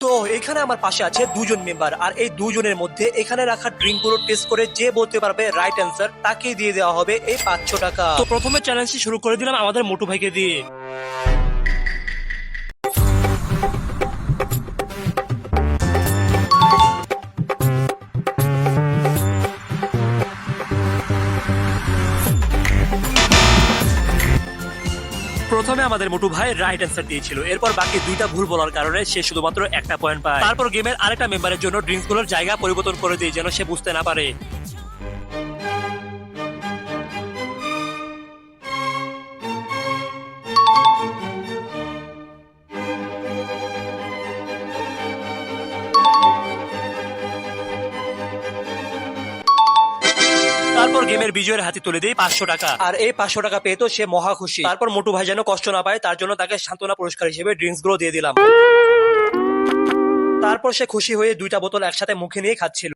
তো এখানে আমার পাশে আছে দুজন মেম্বার, আর এই দুজনের মধ্যে এখানে রাখা ড্রিঙ্ক গুলো টেস্ট করে যে বলতে পারবে রাইট অ্যান্সার তাকে দিয়ে দেওয়া হবে এই 500 টাকা। তো প্রথমে চ্যালেঞ্জটি শুরু করে দিলাম আমাদের মোটু ভাইকে দিয়ে। প্রথমে আমাদের মোটু ভাই রাইট অ্যান্সার দিয়েছিল, এরপর বাকি দুইটা ভুল বলার কারণে সে শুধুমাত্র একটা পয়েন্ট পায়। তারপর গেমের আরেকটা মেম্বারের জন্য ড্রিঙ্কস গুলোর জায়গা পরিবর্তন করে দিই যেন সে বুঝতে না পারে। তারপর গেমের বিজয়ের হাতে তুলে দেই 500 টাকা, আর এই 500 টাকা পেয়ে তো সে মহা খুশি। তারপর মোটু ভাই যেন কষ্ট না পায় তার জন্য তাকে সান্ত্বনা পুরস্কার হিসেবে ড্রিঙ্কস গুলো দিয়ে দিলাম। তারপর সে খুশি হয়ে দুইটা বোতল একসাথে মুখে নিয়ে খাচ্ছিল।